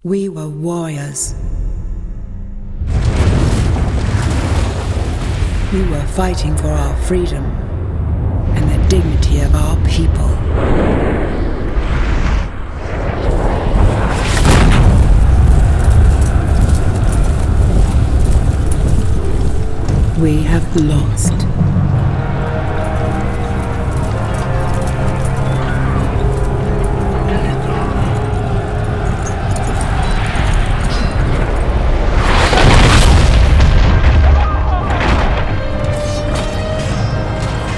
We were warriors. We were fighting for our freedom and the dignity of our people. We have lost.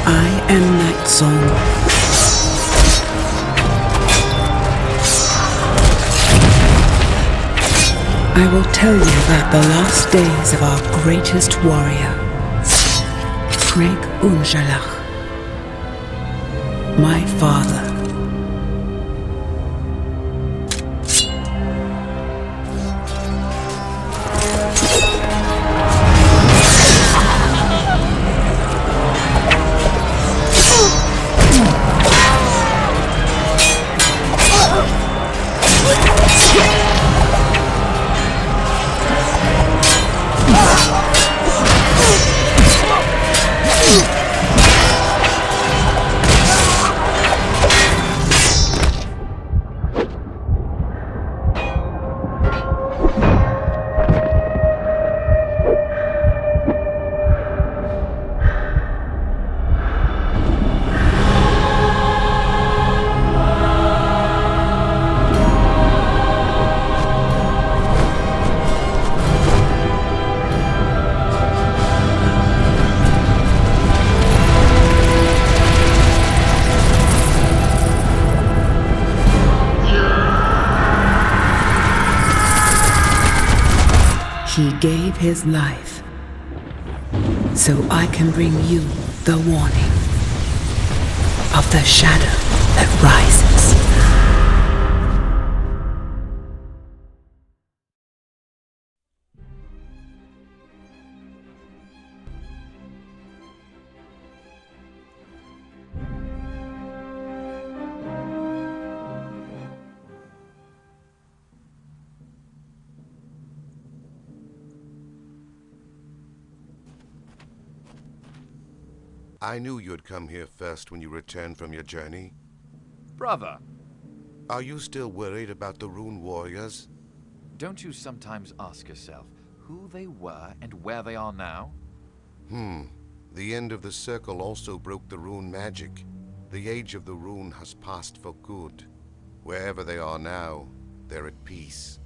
I am Night Song. I will tell you about the last days of our greatest warrior, Greg Unjalach, my father. He gave his life so I can bring you the warning of the shadow that rises. I knew you'd come here first when you returned from your journey. Brother, Are you still worried about the Rune Warriors? don't you sometimes ask yourself who they were and where they are now? The end of the circle also broke the Rune magic. The age of the Rune has passed for good. Wherever they are now, they're at peace.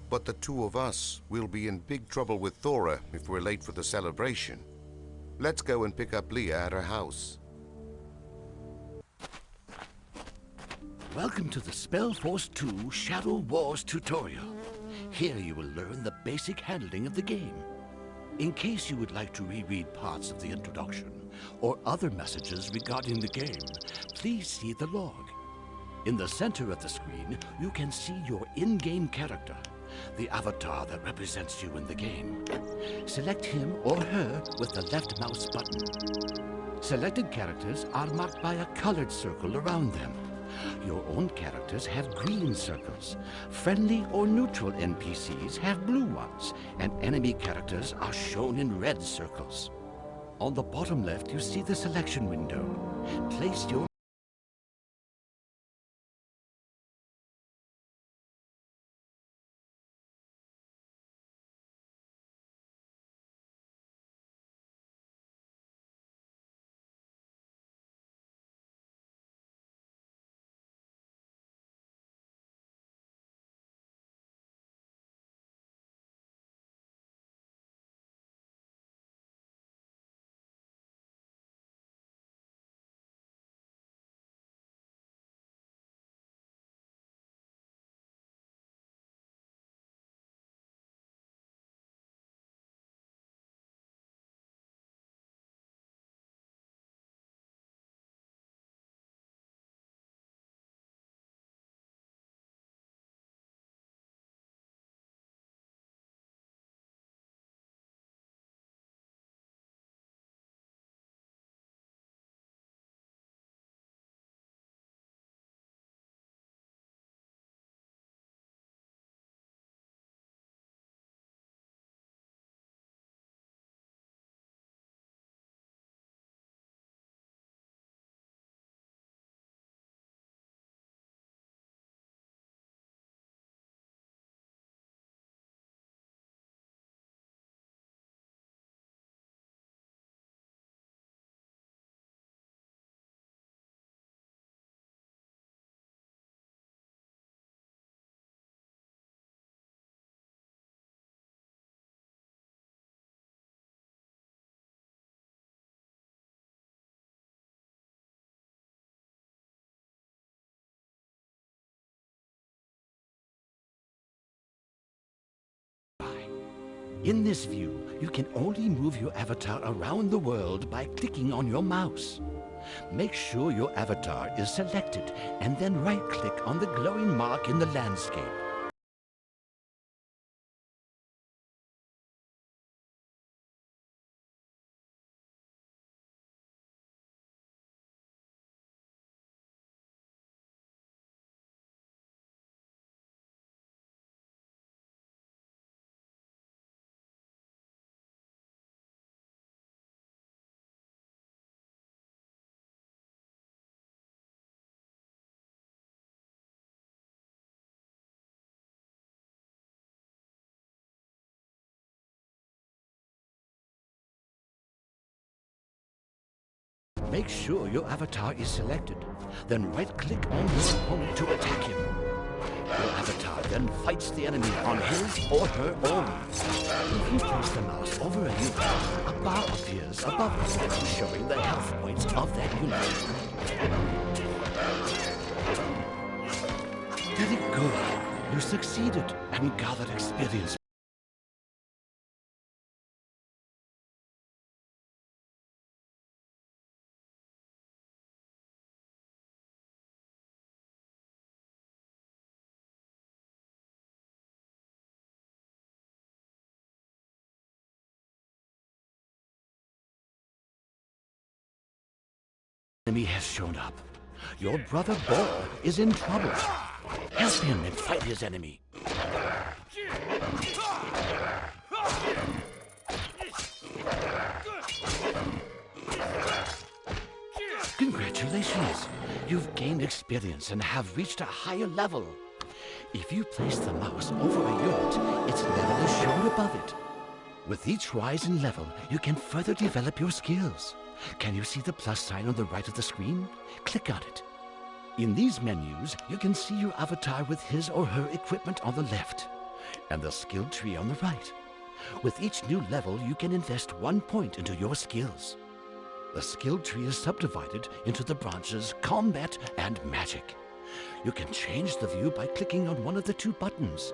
But the two of us will be in big trouble with Thora if we're late for the celebration. Let's go and pick up Leah at her house. Welcome to the SpellForce 2 Shadow Wars tutorial. Here you will learn the basic handling of the game. In case you would like to reread parts of the introduction or other messages regarding the game, please see the log. In the center of the screen, you can see your in-game character, the avatar that represents you in the game. Select him or her with the left mouse button. Selected characters are marked by a colored circle around them. Your own characters have green circles. Friendly or neutral NPCs have blue ones, and enemy characters are shown in red circles. On the bottom left, you see the selection window. Place your In this view, you can only move your avatar around the world by clicking on your mouse. Make sure your avatar is selected and then right-click on the glowing mark in the landscape. Make sure your avatar is selected, then right-click on your opponent to attack him. Your avatar then fights the enemy on his or her own. If you place the mouse over a unit, a bar appears above it, showing the health points of that unit. Very good. You succeeded and gathered experience. Enemy has shown up. Your brother Ball is in trouble. Help him and fight his enemy. Congratulations! You've gained experience and have reached a higher level. If you place the mouse over a unit, its level is shown above it. With each rise in level, you can further develop your skills. Can you see the plus sign on the right of the screen? Click on it. In these menus, you can see your avatar with his or her equipment on the left, and the skill tree on the right. With each new level, you can invest 1 point into your skills. The skill tree is subdivided into the branches Combat and Magic. You can change the view by clicking on one of the 2 buttons.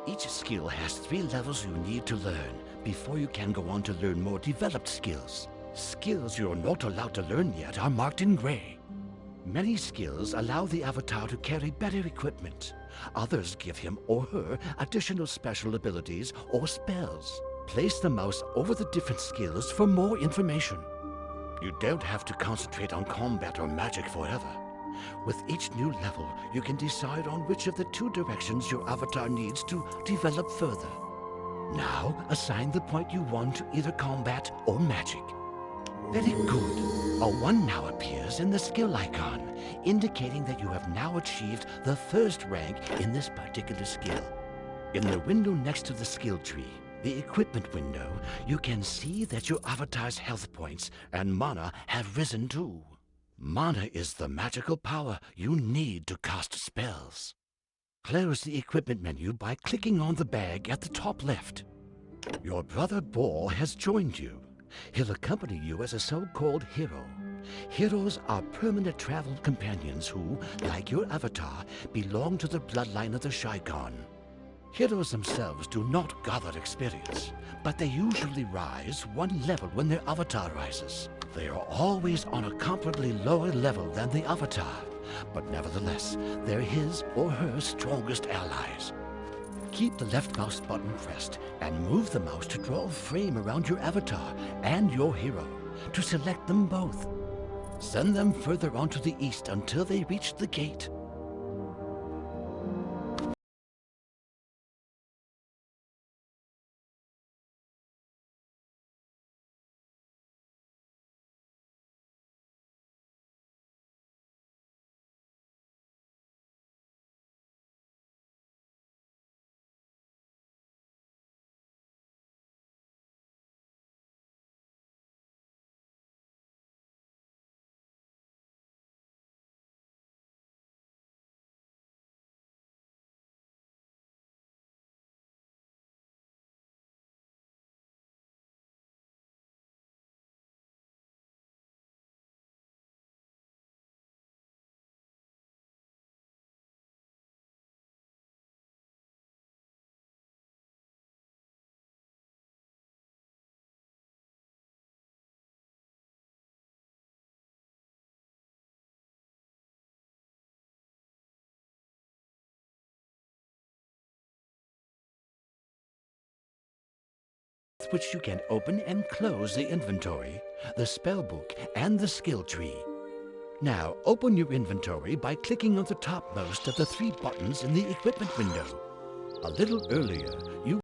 Each skill has 3 levels you need to learn before you can go on to learn more developed skills. Skills you're not allowed to learn yet are marked in gray. Many skills allow the avatar to carry better equipment. Others give him or her additional special abilities or spells. Place the mouse over the different skills for more information. You don't have to concentrate on combat or magic forever. With each new level, you can decide on which of the 2 directions your avatar needs to develop further. Now, assign the point you want to either combat or magic. Very good. A 1 now appears in the skill icon, indicating that you have now achieved the 1st rank in this particular skill. In the window next to the skill tree, the equipment window, you can see that your avatar's health points and mana have risen too. Mana is the magical power you need to cast spells. Close the equipment menu by clicking on the bag at the top left. Your brother Ball has joined you. He'll accompany you as a so-called hero. Heroes are permanent travel companions who, like your avatar, belong to the bloodline of the Shaigon. Heroes themselves do not gather experience, but they usually rise 1 level when their avatar rises. They are always on a comparably lower level than the avatar, but nevertheless, they're his or her strongest allies. Keep the left mouse button pressed and move the mouse to draw a frame around your avatar and your hero to select them both. Send them further on to the east until they reach the gate. with which you can open and close the inventory, the spellbook, and the skill tree. Now, open your inventory by clicking on the topmost of the 3 buttons in the equipment window. A little earlier, you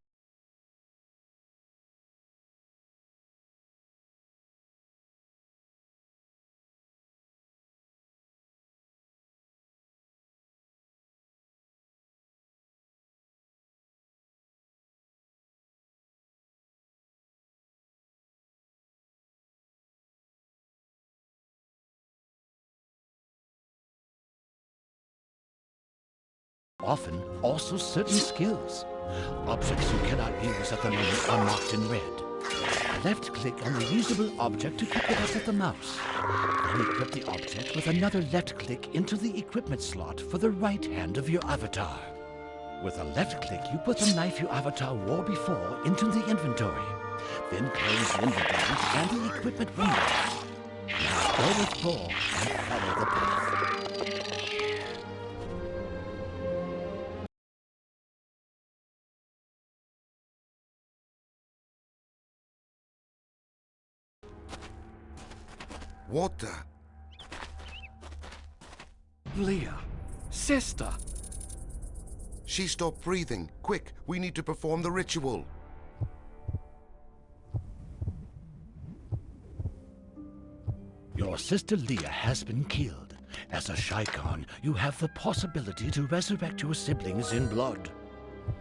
often also certain skills. Objects you cannot use at the moment are marked in red. Left-click on the usable object to pick it up with the mouse. Then equip the object with another left-click into the equipment slot for the right hand of your avatar. With a left-click, you put the knife your avatar wore before into the inventory. Then close the inventory and the equipment window. Now go with Ball and follow the path. What the? Leah! Sister! She stopped breathing. Quick, we need to perform the ritual. Your sister Leah has been killed. As a Shikon, you have the possibility to resurrect your siblings in blood.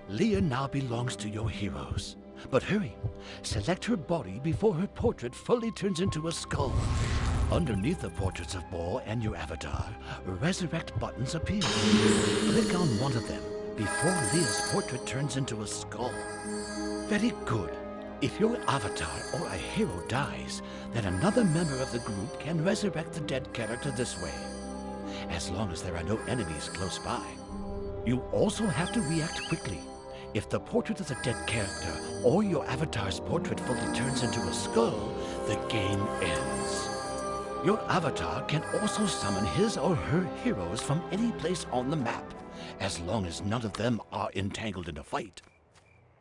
Leah now belongs to your heroes. But hurry, select her body before her portrait fully turns into a skull. Underneath the portraits of Bo and your avatar, resurrect buttons appear. Click on one of them before Leah's portrait turns into a skull. Very good. If your avatar or a hero dies, then another member of the group can resurrect the dead character this way, as long as there are no enemies close by. You also have to react quickly. If the portrait of the dead character or your avatar's portrait fully turns into a skull, the game ends. Your avatar can also summon his or her heroes from any place on the map, as long as none of them are entangled in a fight.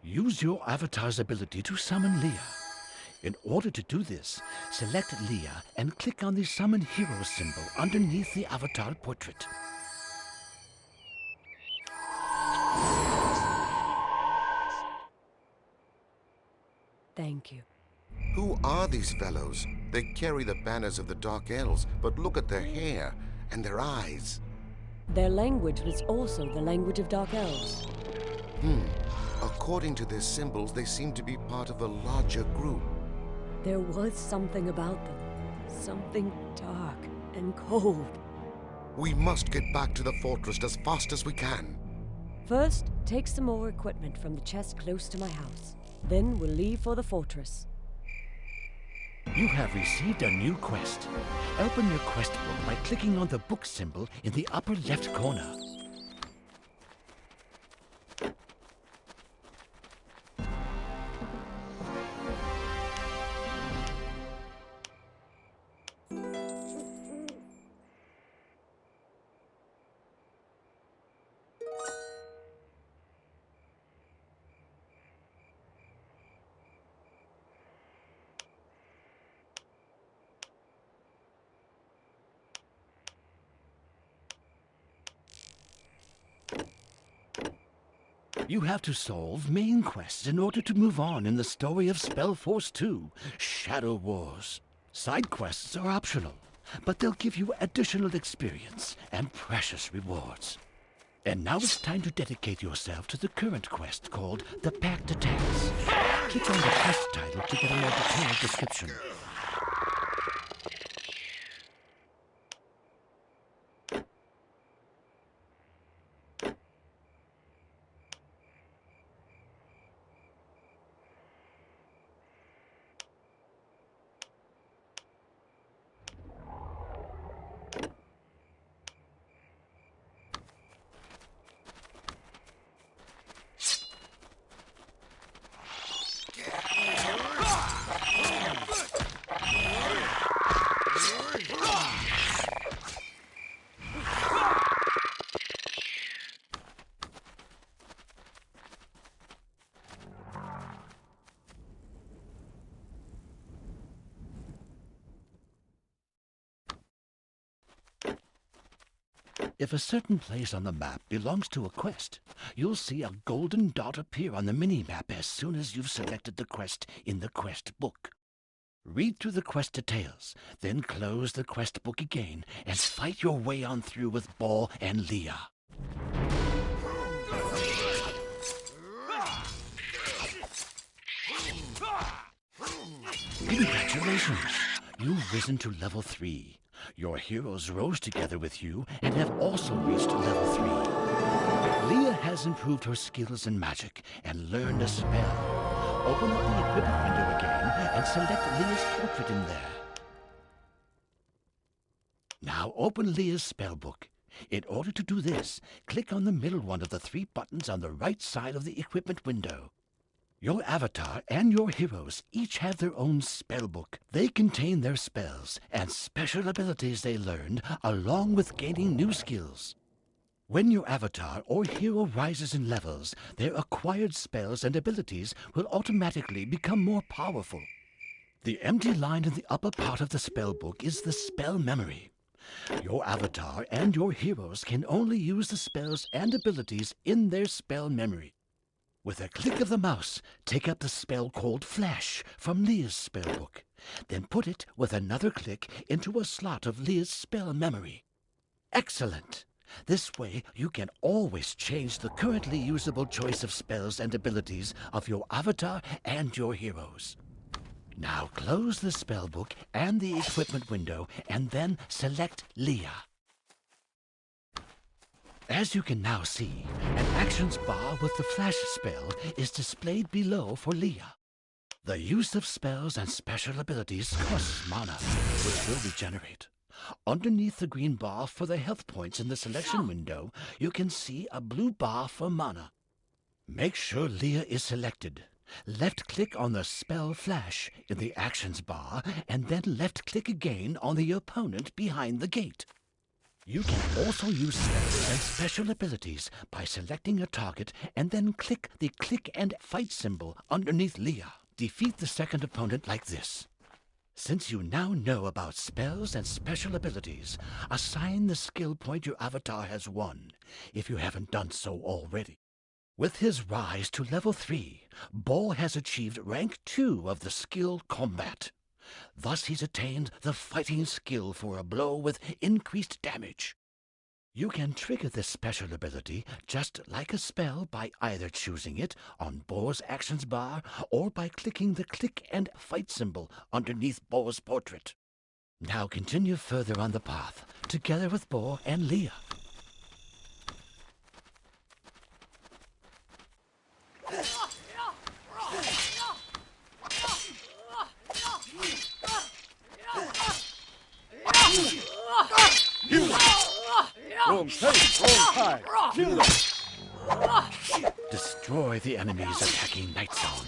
Use your avatar's ability to summon Leah. In order to do this, select Leah and click on the Summon Hero symbol underneath the avatar portrait. Thank you. Who are these fellows? They carry the banners of the Dark Elves, but look at their hair and their eyes. Their language was also the language of Dark Elves. According to their symbols, they seem to be part of a larger group. There was something about them. Something dark and cold. We must get back to the fortress as fast as we can. First, take some more equipment from the chest close to my house. Then we'll leave for the fortress. You have received a new quest. Open your quest book by clicking on the book symbol in the upper left corner. You have to solve main quests in order to move on in the story of SpellForce 2, Shadow Wars. Side quests are optional, but they'll give you additional experience and precious rewards. And now it's time to dedicate yourself to the current quest called The Pact Attacks. Click on the quest title to get a more detailed description. If a certain place on the map belongs to a quest, you'll see a golden dot appear on the mini-map as soon as you've selected the quest in the quest book. Read through the quest details, then close the quest book again and fight your way on through with Ball and Leah. Congratulations! You've risen to level 3. Your heroes rose together with you and have also reached level 3. Leah has improved her skills in magic and learned a spell. Open up the equipment window again and select Leah's portrait in there. Now open Leah's spellbook. In order to do this, click on the middle one of the 3 buttons on the right side of the equipment window. Your avatar and your heroes each have their own spellbook. They contain their spells and special abilities they learned, along with gaining new skills. When your avatar or hero rises in levels, their acquired spells and abilities will automatically become more powerful. The empty line in the upper part of the spellbook is the spell memory. Your avatar and your heroes can only use the spells and abilities in their spell memory. With a click of the mouse, take up the spell called Flash from Leah's spellbook. Then put it, with another click, into a slot of Leah's spell memory. Excellent! This way, you can always change the currently usable choice of spells and abilities of your avatar and your heroes. Now close the spellbook and the equipment window, and then select Leah. As you can now see, an actions bar with the flash spell is displayed below for Leah. The use of spells and special abilities costs mana, which will regenerate. Underneath the green bar for the health points in the selection window, you can see a blue bar for mana. Make sure Leah is selected. Left-click on the spell flash in the actions bar, and then left-click again on the opponent behind the gate. You can also use spells and special abilities by selecting a target and then click the click and fight symbol underneath Leah. Defeat the second opponent like this. Since you now know about spells and special abilities, assign the skill point your avatar has won, if you haven't done so already. With his rise to level 3, Ball has achieved rank 2 of the skill Combat. Thus he's attained the fighting skill for a blow with increased damage. You can trigger this special ability just like a spell by either choosing it on Ball's actions bar or by clicking the click and fight symbol underneath Ball's portrait. Now continue further on the path, together with Ball and Leah. Wrong place, wrong time. Kill them. Destroy the enemies attacking Night Zone.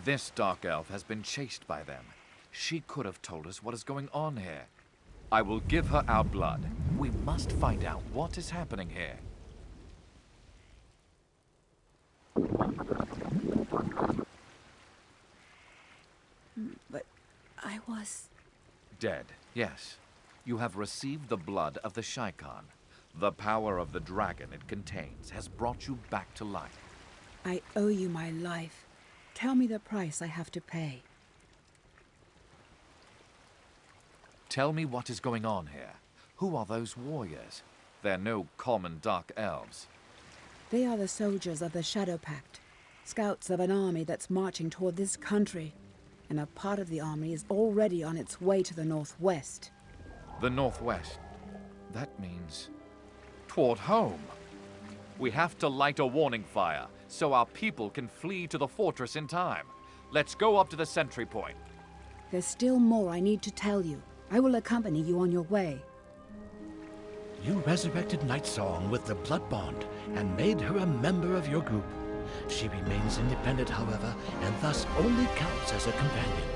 This dark elf has been chased by them. She could have told us what is going on here. I will give her our blood. We must find out what is happening here. But I was... Dead, yes. You have received the blood of the Shaikan. The power of the dragon it contains has brought you back to life. I owe you my life. Tell me the price I have to pay. Tell me what is going on here. Who are those warriors? They're no common dark elves. They are the soldiers of the Shadow Pact, scouts of an army that's marching toward this country, and a part of the army is already on its way to the northwest. The northwest? That means... toward home. We have to light a warning fire, so our people can flee to the fortress in time. Let's go up to the sentry point. There's still more I need to tell you. I will accompany you on your way. You resurrected Night Song with the blood bond and made her a member of your group. She remains independent, however, and thus only counts as a companion.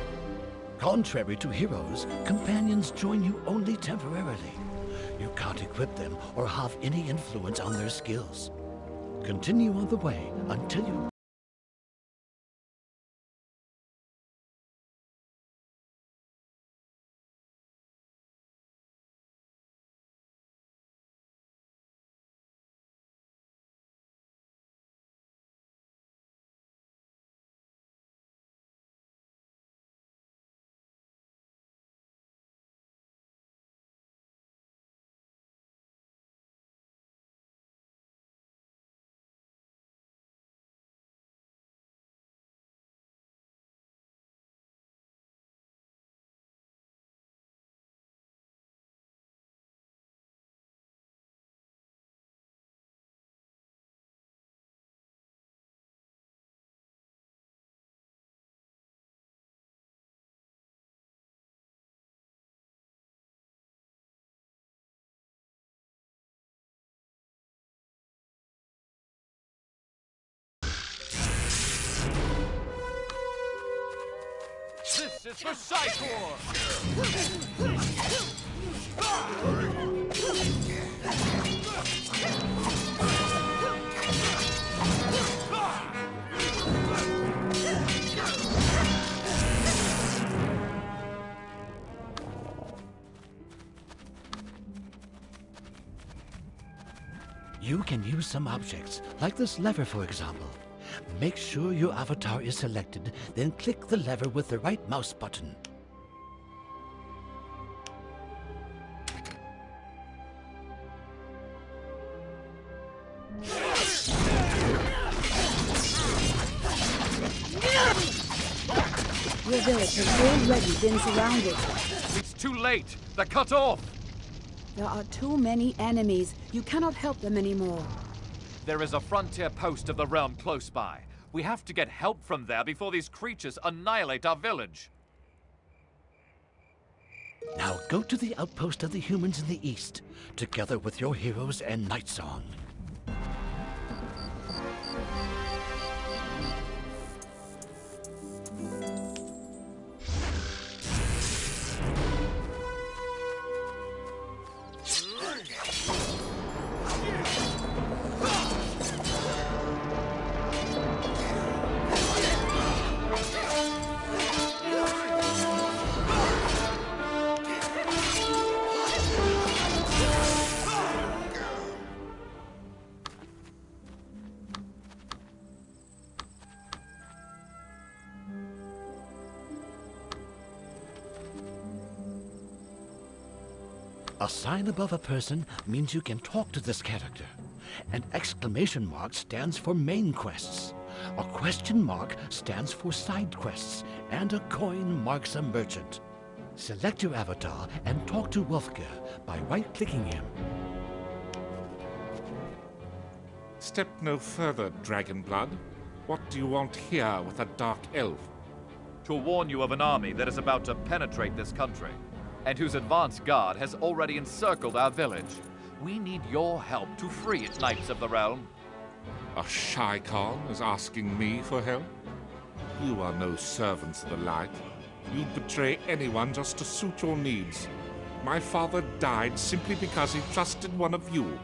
Contrary to heroes, companions join you only temporarily. You can't equip them or have any influence on their skills. Continue on the way until you... This is for Psychor! You can use some objects, like this lever for example. Make sure your avatar is selected, then click the lever with the right mouse button. Your village has already been surrounded. It's too late! They're cut off! There are too many enemies. You cannot help them anymore. There is a frontier post of the realm close by. We have to get help from there before these creatures annihilate our village. Now go to the outpost of the humans in the east, together with your heroes and Nightsong. A sign above a person means you can talk to this character. An exclamation mark stands for main quests. A question mark stands for side quests, and a coin marks a merchant. Select your avatar and talk to Wolfger by right-clicking him. Step no further, Dragonblood. What do you want here with a dark elf? To warn you of an army that is about to penetrate this country, and whose advance guard has already encircled our village. We need your help to free it, Knights of the Realm. A shy Khan is asking me for help? You are no servants of the light. You'd betray anyone just to suit your needs. My father died simply because he trusted one of you.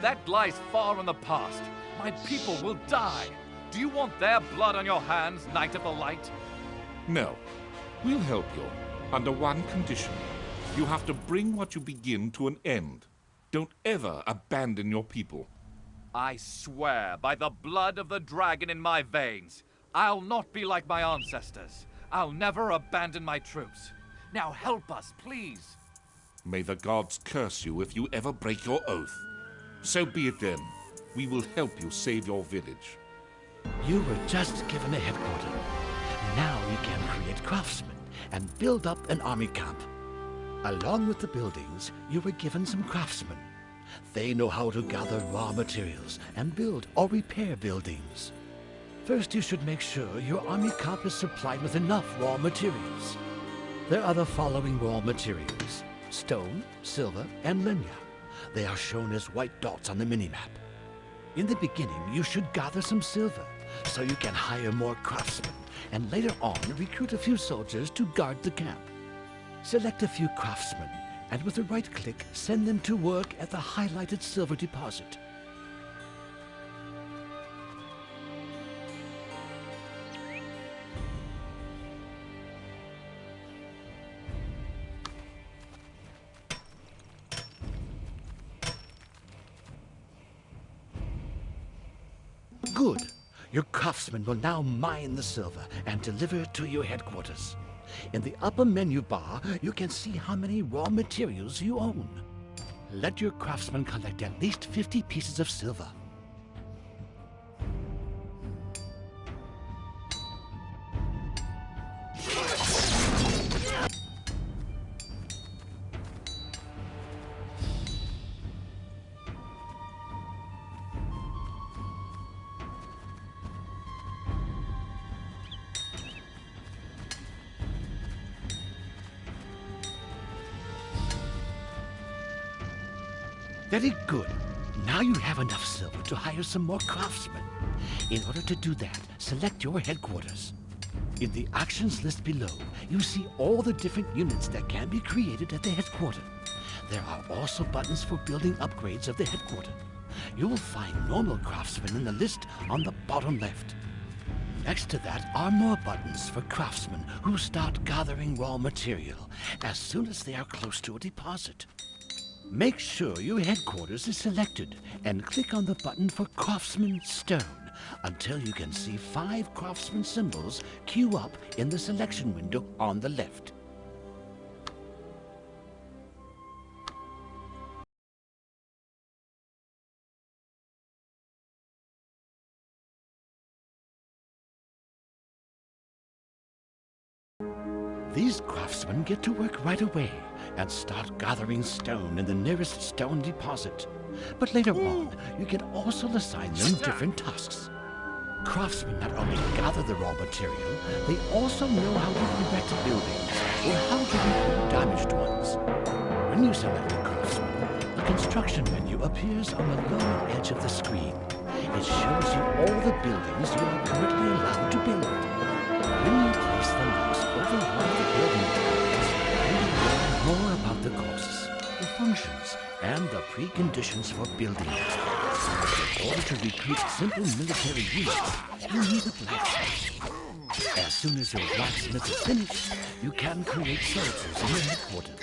That lies far in the past. My people will die. Do you want their blood on your hands, Knight of the Light? No. We'll help you. Under one condition. You have to bring what you begin to an end. Don't ever abandon your people. I swear by the blood of the dragon in my veins, I'll not be like my ancestors. I'll never abandon my troops. Now help us, please. May the gods curse you if you ever break your oath. So be it then. We will help you save your village. You were just given a headquarter. Now you can create craftsmen and build up an army camp. Along with the buildings, you were given some craftsmen. They know how to gather raw materials and build or repair buildings. First, you should make sure your army camp is supplied with enough raw materials. There are the following raw materials: stone, silver, and lenya. They are shown as white dots on the minimap. In the beginning, you should gather some silver, so you can hire more craftsmen, and later on recruit a few soldiers to guard the camp. Select a few craftsmen, and with a right click, send them to work at the highlighted silver deposit. Good. Your craftsman will now mine the silver and deliver it to your headquarters. In the upper menu bar, you can see how many raw materials you own. Let your craftsman collect at least 50 pieces of silver. Very good. Now you have enough silver to hire some more craftsmen. In order to do that, select your headquarters. In the actions list below, you see all the different units that can be created at the headquarters. There are also buttons for building upgrades of the headquarters. You will find normal craftsmen in the list on the bottom left. Next to that are more buttons for craftsmen who start gathering raw material as soon as they are close to a deposit. Make sure your headquarters is selected and click on the button for Craftsman Stone until you can see 5 craftsman symbols queue up in the selection window on the left. These craftsmen get to work right away and start gathering stone in the nearest stone deposit. But later on, you can also assign them different tasks. Craftsmen not only gather the raw material, they also know how to erect buildings or how to repair damaged ones. When you select a craftsman, a construction menu appears on the lower edge of the screen. It shows you all the buildings you are currently allowed to build. When you place the mouse over one of the building tiles, you learn more about the costs, the functions, and the preconditions for building it. In order to recruit simple military units, you need a blacksmith. As soon as your blacksmith is finished, you can create soldiers in your headquarters.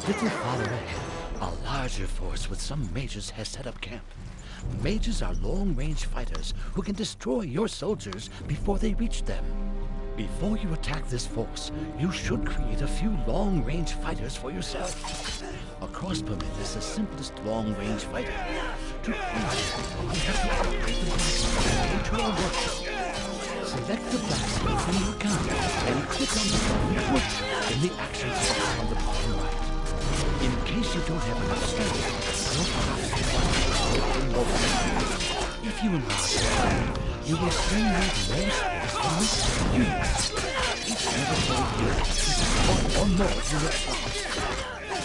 Little farther ahead, a larger force with some mages has set up camp. Mages are long-range fighters who can destroy your soldiers before they reach them. Before you attack this force, you should create a few long-range fighters for yourself. A crossbowman is the simplest long-range fighter. To play, you have to operate the blacksmith into a workshop. Select the blacksmith from your counter and click on the button Workshop in the action bar on the bottom right. In case you don't have enough space, your craftsman will remove it. If you enlarge the button, you will soon need more space for mixing units. Each individual unit is one or more unit slots.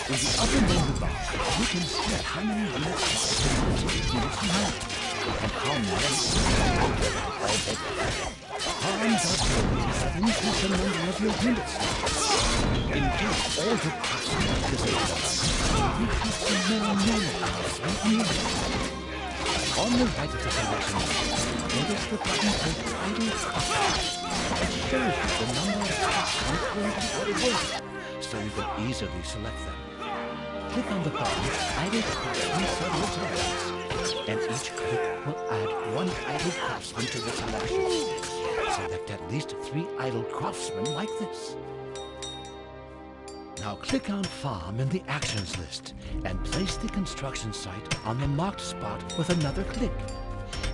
In the upper menu bar, you can set how many unit slots for specific units you have, and how many all bigger. Arms are buildings that increase the number of your unit slots. In case all the craftsmen are disabled, you have some more normal craftsmen needed. On the right of the selection menu, notice the button called Idle Craftsmen. It shows you the number of craftsmen currently out of work, so you can easily select them. Click on the button Idle Craftsmen several times, and each click will add one idle craftsman to the selection. Select at least 3 idle craftsmen like this. Now click on Farm in the Actions list and place the construction site on the marked spot with another click.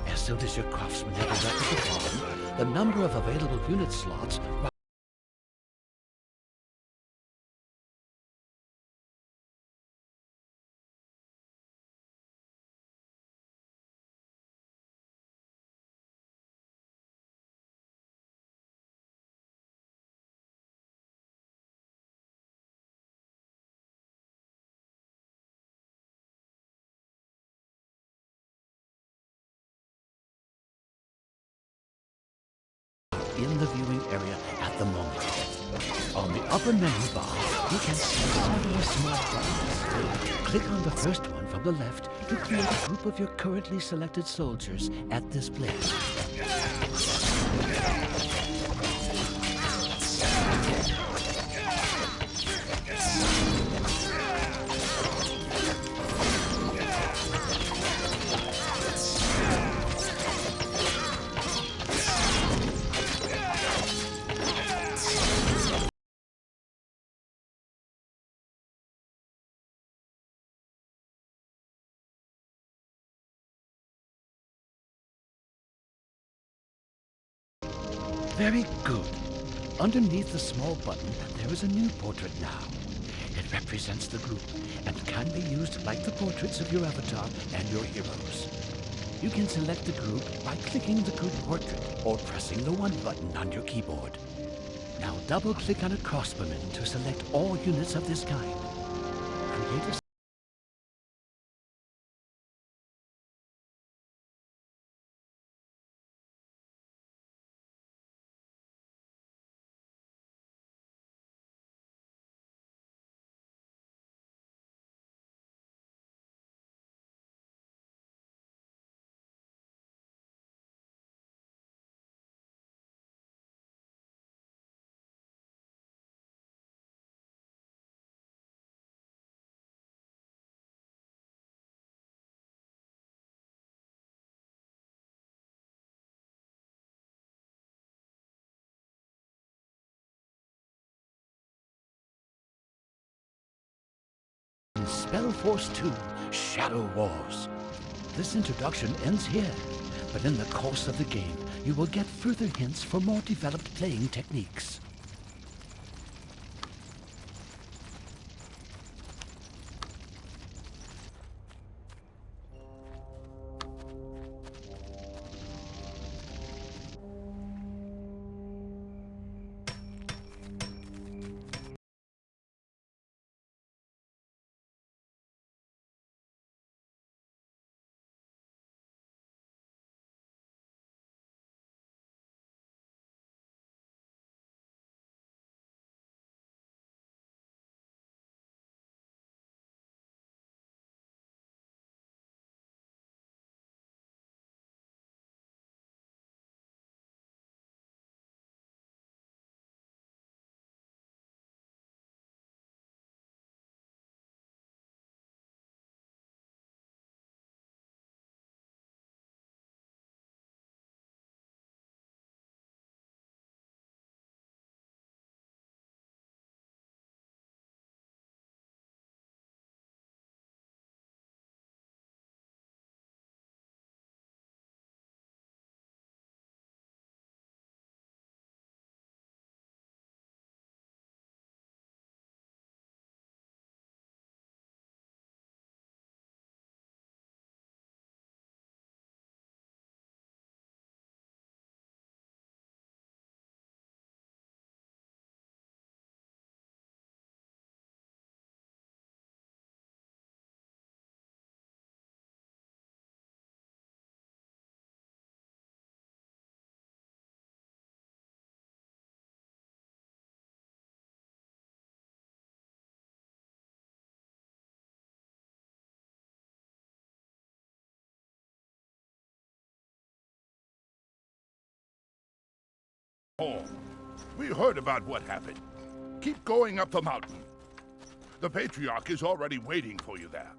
As soon as your craftsmen have erected the farm, the number of available unit slots in the viewing area at the moment. On the upper menu bar, you can see several small buttons. Click on the first one from the left to create a group of your currently selected soldiers at this place. Very good. Underneath the small button, there is a new portrait now. It represents the group and can be used like the portraits of your avatar and your heroes. You can select the group by clicking the group portrait or pressing the 1 button on your keyboard. Now double-click on a crossbowman to select all units of this kind. Create a SpellForce 2 Shadow Wars. This introduction ends here, but in the course of the game, you will get further hints for more developed playing techniques. Oh, we heard about what happened. Keep going up the mountain. The Patriarch is already waiting for you there.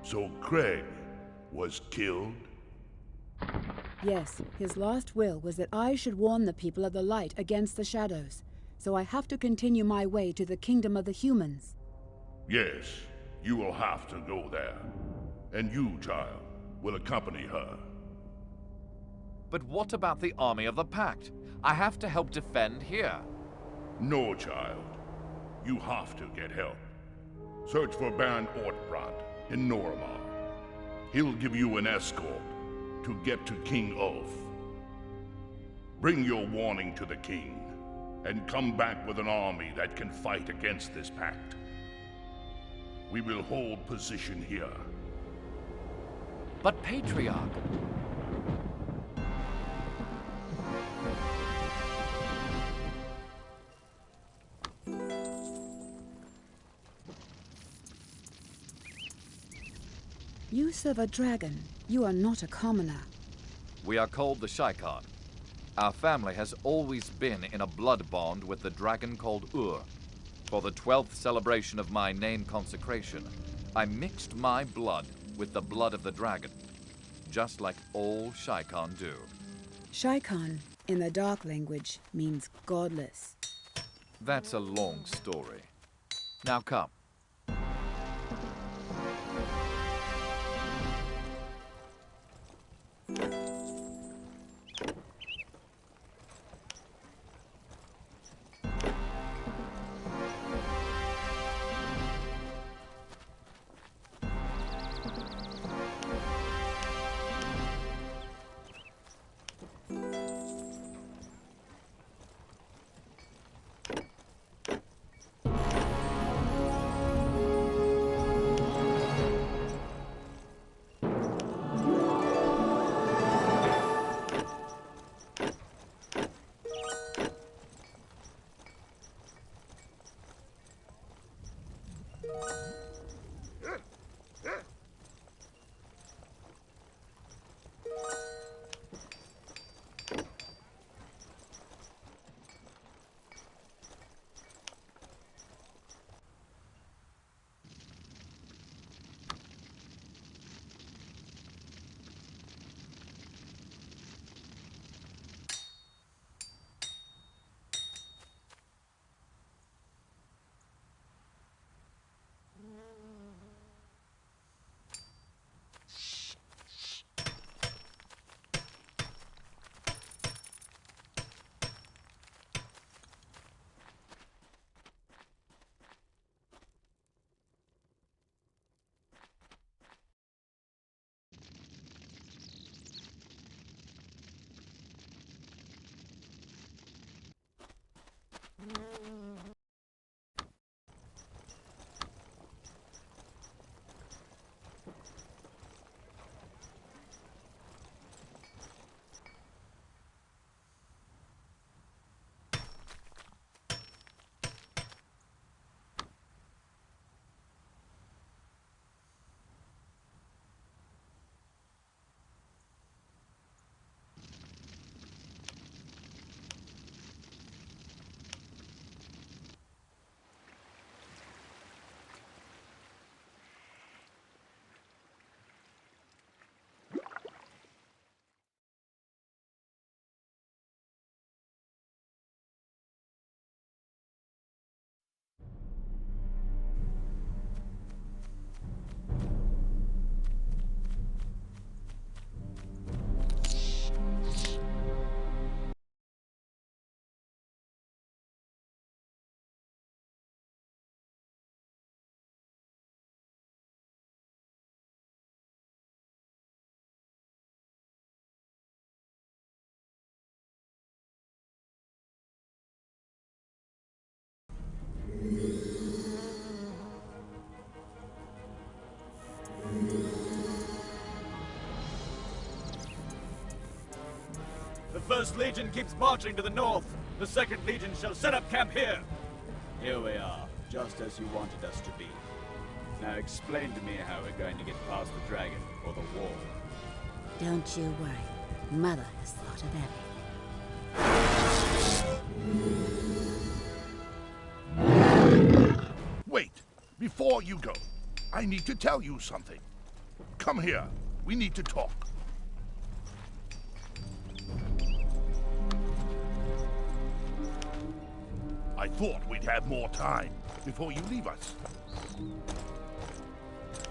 So Craig was killed? Yes, his last will was that I should warn the people of the light against the shadows. So I have to continue my way to the kingdom of the humans. Yes, you will have to go there. And you, child, will accompany her. But what about the army of the Pact? I have to help defend here. No, child. You have to get help. Search for Baron Ortbrand in Noramar. He'll give you an escort to get to King Ulf. Bring your warning to the king, and come back with an army that can fight against this pact. We will hold position here. But Patriarch... You serve a dragon. You are not a commoner. We are called the Shaikhan. Our family has always been in a blood bond with the dragon called Ur. For the 12th celebration of my name consecration, I mixed my blood with the blood of the dragon, just like all Shaikhan do. Shaikhan, in the dark language, means godless. That's a long story. Now come. The First Legion keeps marching to the north. The Second Legion shall set up camp here. Here we are, just as you wanted us to be. Now explain to me how we're going to get past the dragon or the wall. Don't you worry. Mother has thought of everything. Wait! Before you go, I need to tell you something. Come here. We need to talk. I thought we'd have more time before you leave us.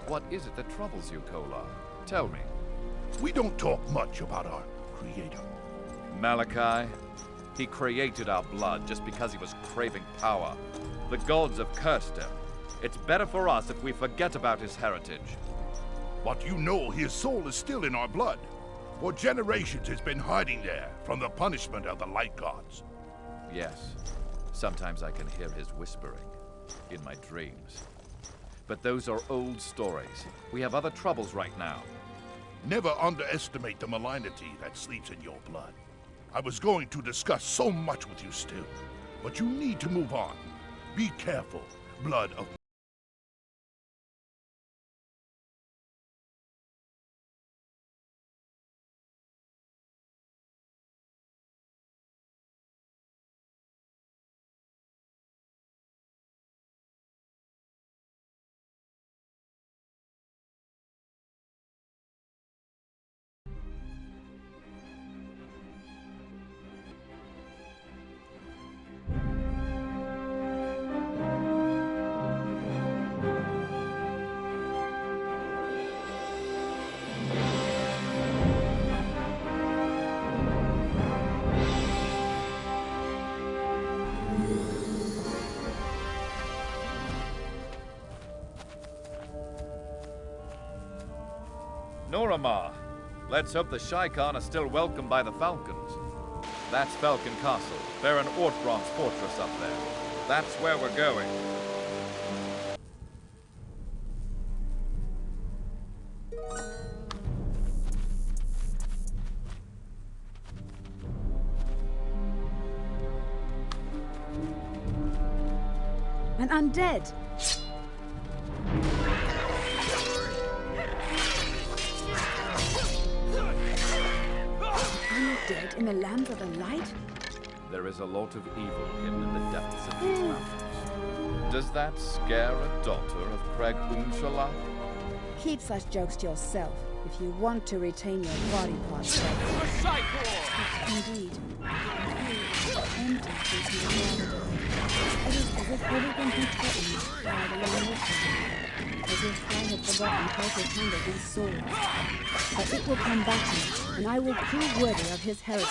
What is it that troubles you, Kolar? Tell me. We don't talk much about our creator. Malachi? He created our blood just because he was craving power. The gods have cursed him. It's better for us if we forget about his heritage. But you know his soul is still in our blood. For generations it's been hiding there from the punishment of the light gods. Yes. Sometimes I can hear his whispering in my dreams. But those are old stories. We have other troubles right now. Never underestimate the malignity that sleeps in your blood. I was going to discuss so much with you still, but you need to move on. Be careful, blood of... Noramar, let's hope the Shaikan are still welcomed by the Falcons. That's Falcon Castle, Baron Ortbrand's fortress up there. That's where we're going. An undead! Undead in the lands of the light? There is a lot of evil hidden in the depths of these mountains. Does that scare a daughter of Craig Unshallah? Keep such jokes to yourself if you want to retain your body parts. Indeed. Empty is reality. It is as if everything he threatened died along with him. As if I had forgotten how to handle these swords. But it will come back to me, and I will prove worthy of his heritage.